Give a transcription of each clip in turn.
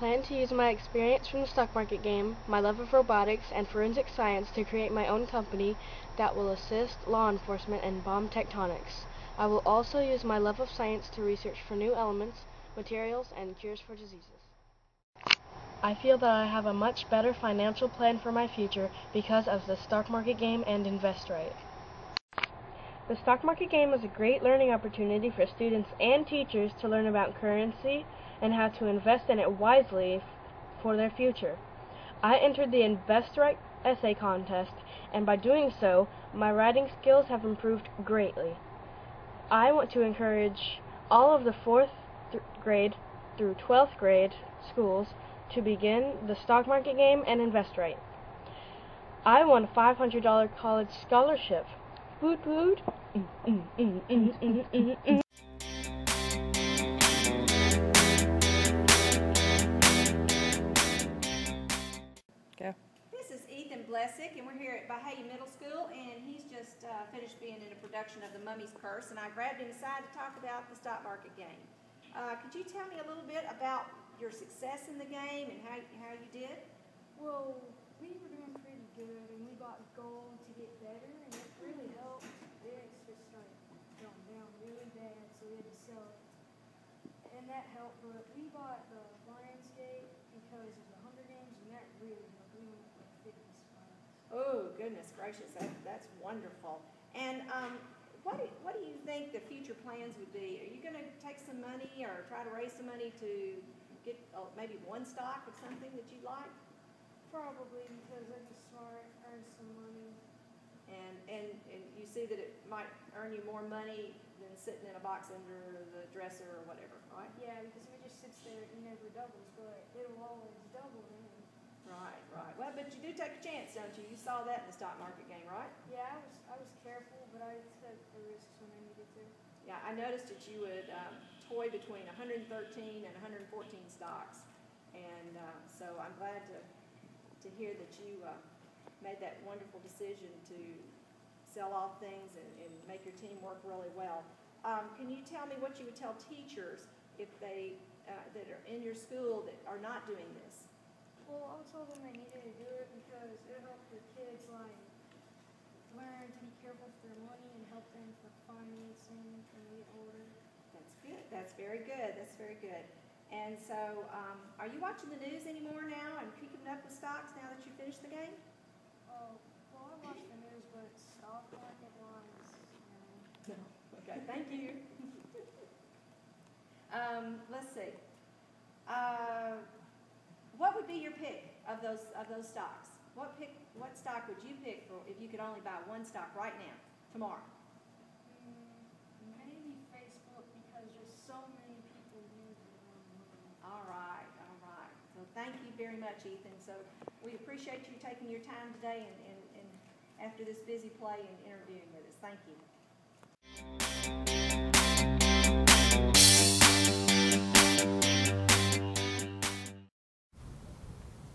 plan to use my experience from the stock market game, my love of robotics, and forensic science to create my own company that will assist law enforcement in bomb tectonics. I will also use my love of science to research for new elements, materials, and cures for diseases. I feel that I have a much better financial plan for my future because of the stock market game and Invest Right. The stock market game is a great learning opportunity for students and teachers to learn about currency and how to invest in it wisely for their future. I entered the Invest Right essay contest, and by doing so, my writing skills have improved greatly. I want to encourage all of the 4th grade through 12th grade schools to begin the stock market game and Invest Right. I won a $500 college scholarship. Woot woot. Go. This is Ethan Blessick, and we're here at Bahia Middle School, and he's just finished being in a production of The Mummy's Curse, and I grabbed him aside to talk about the stock market game. Could you tell me a little bit about your success in the game and how you did? Well, we were doing pretty good, and we got a goal to get better, and it really helped. The extra started going down really bad, so we had to sell it. And that helped, but we bought the Lionsgate because of the Hunger Games, and that really helped. We went like 50 spots. Oh, goodness gracious, that's wonderful. And what do you think the future plans would be? Are you going to take some money or try to raise some money to get maybe one stock of something that you like? Probably, because I'd be smart, earn some money. And you see that it might earn you more money than sitting in a box under the dresser or whatever, right? Yeah, because if it just sits there, it never doubles, but it'll always double then. Right. Well, but you do take a chance, don't you? You saw that in the stock market game, right? Yeah, I was careful, but I took the risks when I needed to. Yeah, I noticed that you would toy between 113 and 114 stocks, and so I'm glad to hear that you made that wonderful decision to sell off things and make your team work really well. Can you tell me what you would tell teachers if they that are in your school that are not doing this? Well, I told them they needed to do it because it helped their kids like learn to be careful with their money and help them for financing when they get older. That's good. That's very good. That's very good. And so, are you watching the news anymore now and keeping up with stocks now that you finished the game? Well, I watch the news, but stock market wise, No. Okay. Thank you. Let's see. What would be your pick of those stocks? What stock would you pick for if you could only buy one stock right now, tomorrow? maybe Facebook because there's so many people using it online. All right. So thank you very much, Ethan. So we appreciate you taking your time today and after this busy play and interviewing with us. Thank you.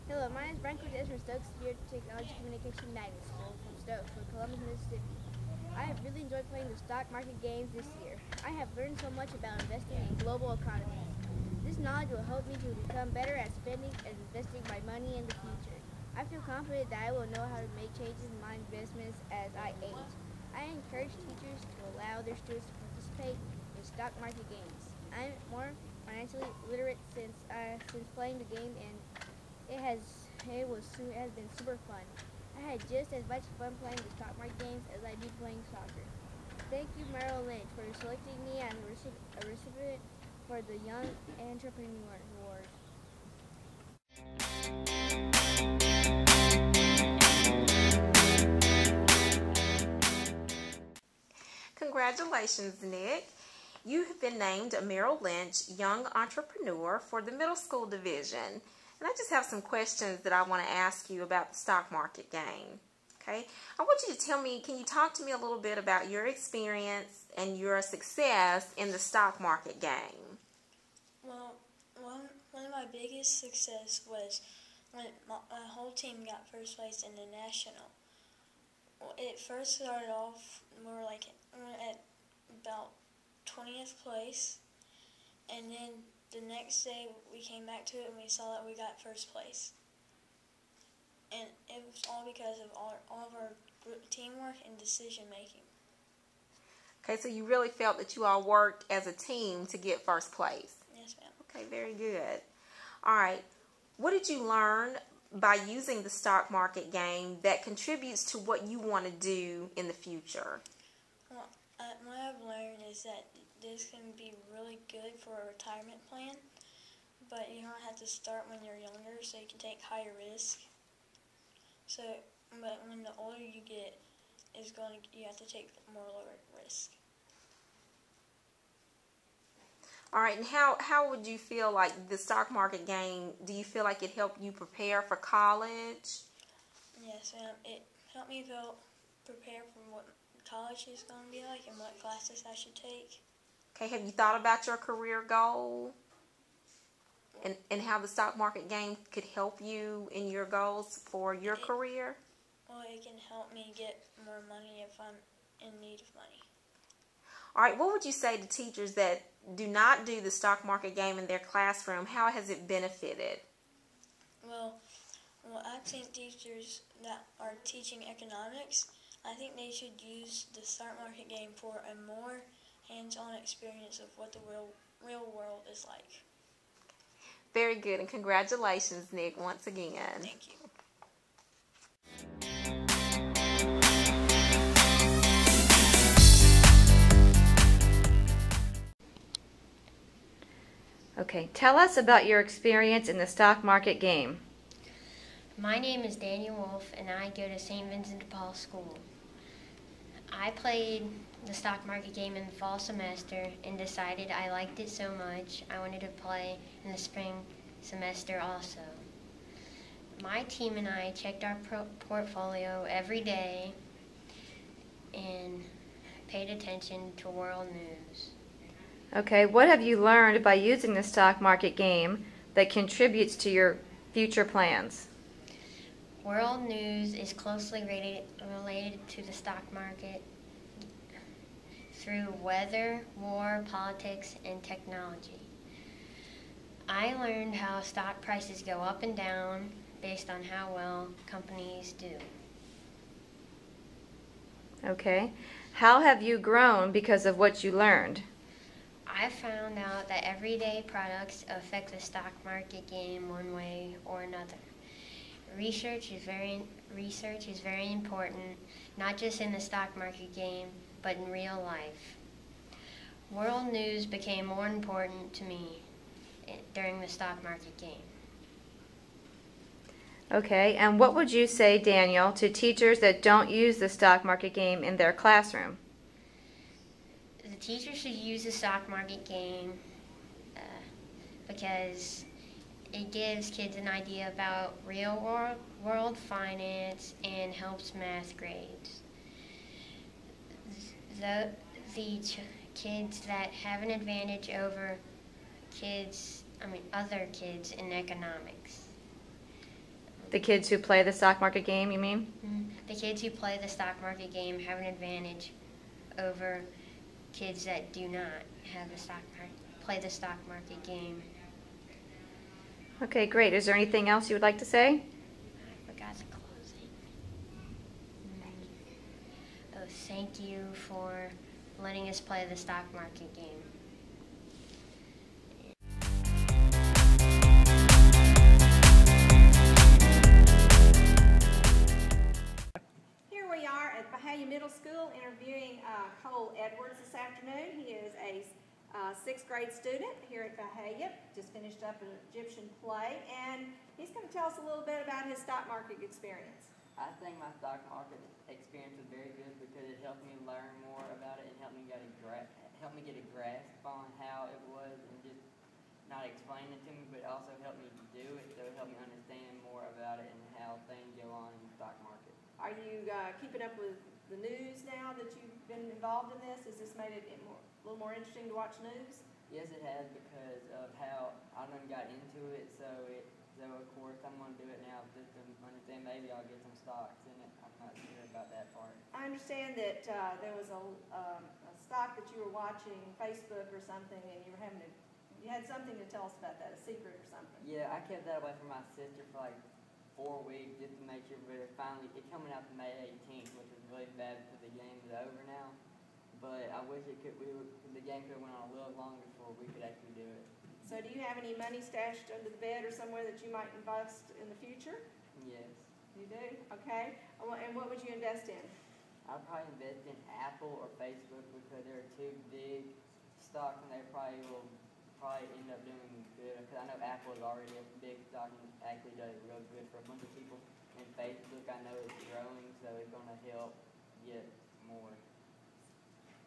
Hello, my name is Brian Cortez from Stokes Technology Communication Magnet School from Columbus, Mississippi. I have really enjoyed playing the stock market games this year. I have learned so much about investing in global economies. This knowledge will help me to become better at spending and investing my money in the future. I feel confident that I will know how to make changes in my investments as I age. I encourage teachers to allow their students to participate in stock market games. I'm more financially literate since playing the game, and it has been super fun. I had just as much fun playing the stock market games as I do playing soccer. Thank you, Merrill Lynch, for selecting me as a recipient for the Young Entrepreneur Award. Congratulations, Nick. You have been named a Merrill Lynch Young Entrepreneur for the middle school division. And I just have some questions that I want to ask you about the stock market game. Okay, I want you to tell me, can you talk to me a little bit about your experience and your success in the stock market game? Well, one of my biggest success was when my whole team got first place in the national. Well, it first started off, we were at about 20th place, and then the next day we came back to it and we saw that we got first place. And it was all because of all of our teamwork and decision making. Okay, so you really felt that you all worked as a team to get first place. Yes, ma'am. Okay, very good. All right, what did you learn by using the stock market game that contributes to what you want to do in the future? Well, what I've learned is that this can be really good for a retirement plan, but you don't have to start when you're younger, so you can take higher risk. But when the older you get, you have to take more lower risk. All right, and how would you feel like the stock market game, do you feel like it helped you prepare for college? Yes, ma'am. It helped me prepare for what college is going to be like and what classes I should take. Okay, have you thought about your career goal and how the stock market game could help you in your goals for your career? Well, it can help me get more money if I'm in need of money. All right, what would you say to teachers that do not do the stock market game in their classroom? How has it benefited? Well, I think teachers that are teaching economics, I think they should use the stock market game for a more hands-on experience of what the real world is like. Very good, and congratulations, Nick, once again. Thank you. Okay, tell us about your experience in the stock market game. My name is Daniel Wolf, and I go to St. Vincent de Paul School. I played the stock market game in the fall semester and decided I liked it so much I wanted to play in the spring semester also. My team and I checked our portfolio every day and paid attention to world news. Okay, what have you learned by using the stock market game that contributes to your future plans? World news is closely related to the stock market through weather, war, politics, and technology. I learned how stock prices go up and down based on how well companies do. Okay, how have you grown because of what you learned? I found out that everyday products affect the stock market game one way or another. Research is very important, not just in the stock market game, but in real life. World news became more important to me during the stock market game. Okay, and what would you say, Daniel, to teachers that don't use the stock market game in their classroom? The teacher should use the stock market game because it gives kids an idea about real world finance and helps math grades. The kids that have an advantage over other kids in economics. The kids who play the stock market game, you mean? The kids who play the stock market game have an advantage over kids that do not have play the stock market game. Okay, great. Is there anything else you would like to say? I forgot the closing. Oh, thank you for letting us play the stock market game. Here we are at Bahia Middle School interviewing Cole Edwards this afternoon. He is a 6th grade student here at Bahia, just finished up an Egyptian play, and he's going to tell us a little bit about his stock market experience. I think my stock market experience was very good because it helped me learn more about it and helped me get a grasp on how it was, and just not explain it to me, but also helped me do it, so it helped me understand more about it and how things go on in the stock market. Are you keeping up with the news now that you've been involved in this? Has this made it a little more interesting to watch news? Yes, it has, because of how I done got into it, so of course I'm going to do it now just to understand. Maybe I'll get some stocks in it. I'm not sure about that part. I understand that there was a stock that you were watching, Facebook or something, and you were having to You had something to tell us about that, a secret or something. Yeah, I kept that away from my sister for like 4 weeks just to make sure, but finally, it's coming out May 18th, which is really bad because the game is over now. But I wish it could, the game could have went on a little longer before we could actually do it. So do you have any money stashed under the bed or somewhere that you might invest in the future? Yes. You do? Okay. And what would you invest in? I'd probably invest in Apple or Facebook because they're two big stocks and they probably will end up doing good. Because I know Apple is already a big stock and actually does real good for a bunch of people. And Facebook I know is growing, so it's going to help get more.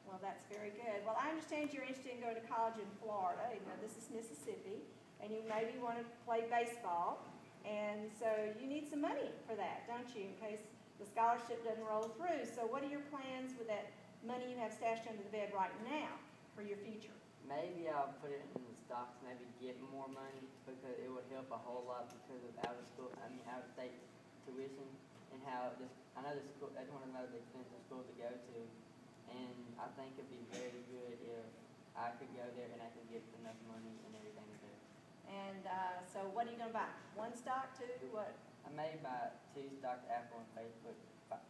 Well, that's very good. Well, I understand you're interested in going to college in Florida, even though this is Mississippi, and you maybe want to play baseball, and so you need some money for that, don't you, in case the scholarship doesn't roll through. So what are your plans with that money you have stashed under the bed right now for your future? Maybe I'll put it in the stocks, maybe get more money because it would help a whole lot because of out of state tuition and how this, I know this school, that's one of the most expensive schools to go to. And I think it'd be very good if I could go there and I could get enough money and everything to do. And so what are you going to buy? One stock, two, what? I may buy 2 stocks, Apple and Facebook,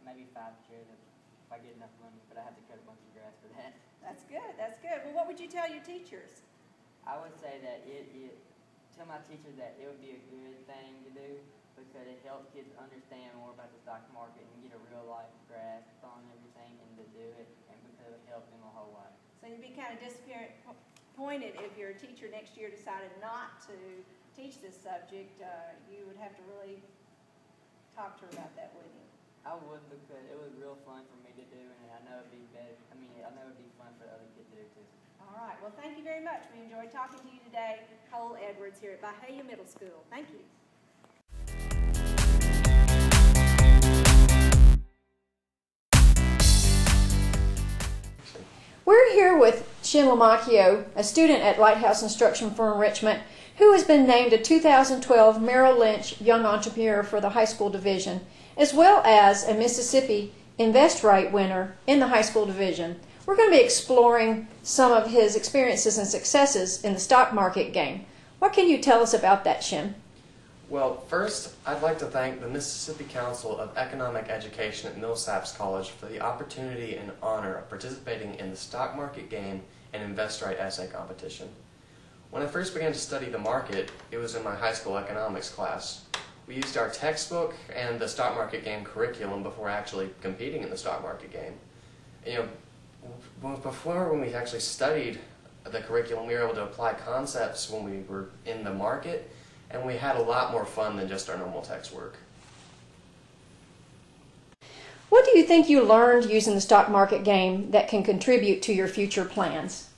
maybe 5 shares if I get enough money, but I have to cut a bunch of grass for that. That's good, that's good. Well, what would you tell your teachers? I would say that tell my teachers that it would be a good thing to do because it helps kids understand more about the stock market and get a real life grasp on everything and to do it, and because it helps them a whole lot. So you'd be kind of disappointed if your teacher next year decided not to teach this subject. You would have to really talk to her about that, wouldn't you? I would because it was real fun for me to do, and I know it'd be better. I mean, I know it'd be fun for the other kids to do too. All right. Well, thank you very much. We enjoyed talking to you today. Cole Edwards here at Bahia Middle School. Thank you. We're here with Shin Lamacchio, a student at Lighthouse Instruction for Enrichment, who has been named a 2012 Merrill Lynch Young Entrepreneur for the high school division, as well as a Mississippi Invest Right winner in the high school division. We're going to be exploring some of his experiences and successes in the stock market game. What can you tell us about that, Shin? Well, first, I'd like to thank the Mississippi Council of Economic Education at Millsaps College for the opportunity and honor of participating in the stock market game and Invest Right essay competition. When I first began to study the market, it was in my high school economics class. We used our textbook and the stock market game curriculum before actually competing in the stock market game. You know, before when we actually studied the curriculum, we were able to apply concepts when we were in the market, and we had a lot more fun than just our normal text work. What do you think you learned using the stock market game that can contribute to your future plans?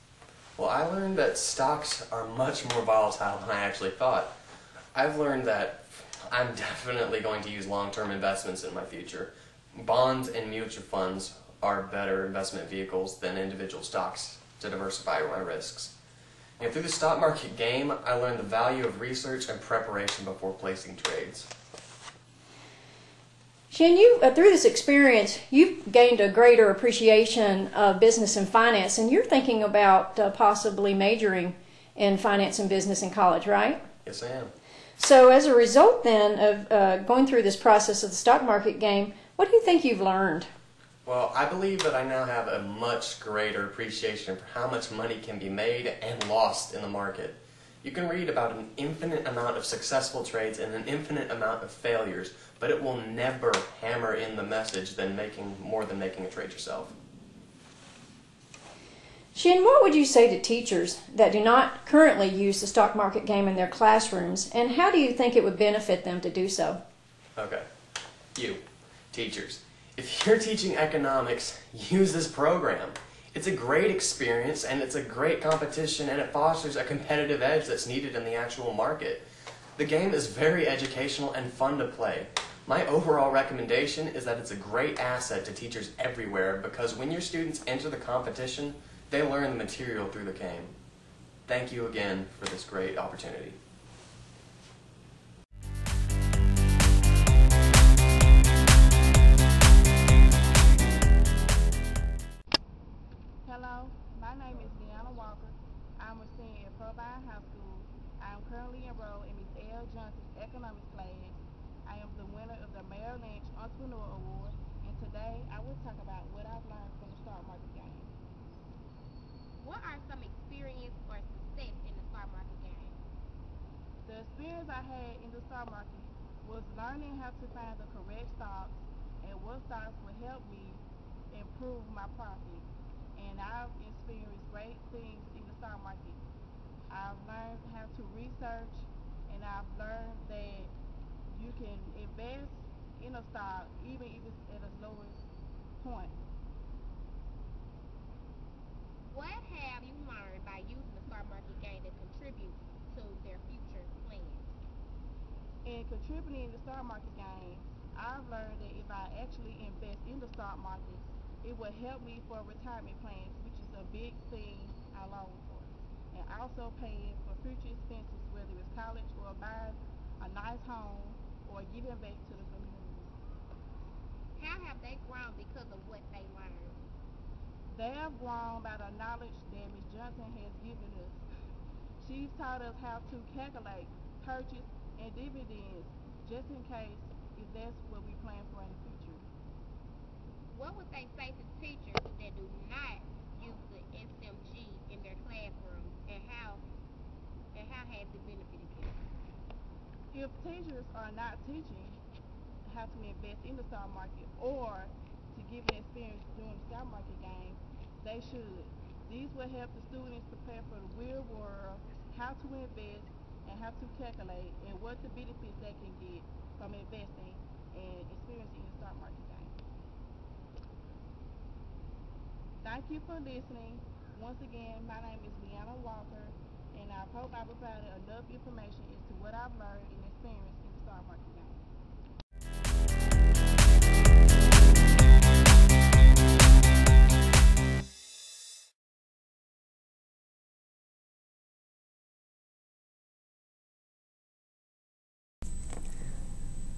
Well, I learned that stocks are much more volatile than I actually thought. I've learned that I'm definitely going to use long-term investments in my future. Bonds and mutual funds are better investment vehicles than individual stocks to diversify my risks. And through the stock market game, I learned the value of research and preparation before placing trades. Shin, through this experience, you've gained a greater appreciation of business and finance, and you're thinking about possibly majoring in finance and business in college, right? Yes, I am. So as a result then of going through this process of the stock market game, what do you think you've learned? Well, I believe that I now have a much greater appreciation for how much money can be made and lost in the market. You can read about an infinite amount of successful trades and an infinite amount of failures, but it will never hammer in the message more than making a trade yourself. Shin, what would you say to teachers that do not currently use the stock market game in their classrooms, and how do you think it would benefit them to do so? Okay, you, teachers. If you're teaching economics, use this program. It's a great experience, and it's a great competition, and it fosters a competitive edge that's needed in the actual market. The game is very educational and fun to play. My overall recommendation is that it's a great asset to teachers everywhere because when your students enter the competition, they learn the material through the game. Thank you again for this great opportunity. Hello, my name is Deanna Walker. I I'm a senior at Provine High School. I am currently enrolled in Ms. L. Johnson's economics class. I am the winner of the Merrill Lynch Entrepreneur Award, and today I will talk about what I've learned from the stock market game. What are some experience or success in the stock market game? The experience I had in the stock market was learning how to find the correct stocks and what stocks would help me improve my profit. And I've experienced great things in the stock market. I've learned how to research, and I've learned that you can invest in a stock even if it's at its lowest point. What have you learned by using the stock market game that contributes to their future plans? In contributing in the stock market game, I've learned that if I actually invest in the stock market, it will help me for retirement plans, which is a big thing I long for. And also paying for future expenses, whether it's college or buying a nice home or giving back to the community. How have they grown because of what they learned? They have grown by the knowledge that Ms. Johnson has given us. She's taught us how to calculate purchase and dividends, just in case if that's what we plan for in the future. What would they say to teachers that do not use the SMG in their classroom, and how has it benefited them? If teachers are not teaching how to invest in the stock market or to give an experience doing the stock market game, they should. These will help the students prepare for the real world, how to invest and how to calculate, and what the benefits they can get from investing and experiencing the stock market game. Thank you for listening. Once again, my name is Leanna Walker, and I hope I provided enough information as to what I've learned and experienced in the stock market game.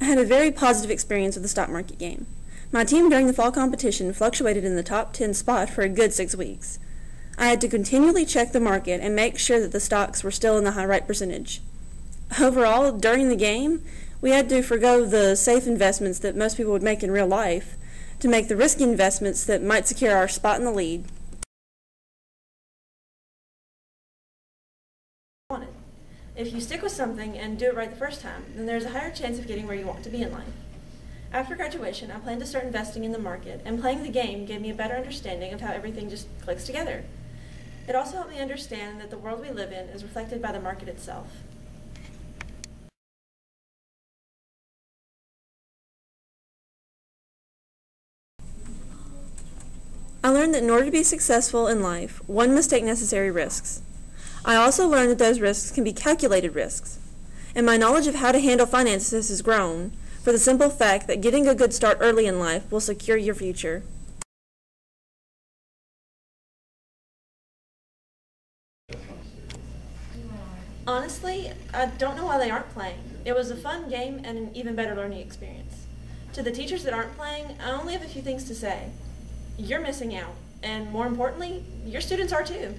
I had a very positive experience with the stock market game. My team during the fall competition fluctuated in the top 10 spot for a good 6 weeks. I had to continually check the market and make sure that the stocks were still in the right percentage. Overall, during the game, we had to forgo the safe investments that most people would make in real life to make the risky investments that might secure our spot in the lead. If you stick with something and do it right the first time, then there's a higher chance of getting where you want to be in life. After graduation, I plan to start investing in the market, and playing the game gave me a better understanding of how everything just clicks together. It also helped me understand that the world we live in is reflected by the market itself. I learned that in order to be successful in life, one must take necessary risks. I also learned that those risks can be calculated risks, and my knowledge of how to handle finances has grown for the simple fact that getting a good start early in life will secure your future. Honestly, I don't know why they aren't playing. It was a fun game and an even better learning experience. To the teachers that aren't playing, I only have a few things to say. You're missing out, and more importantly, your students are too.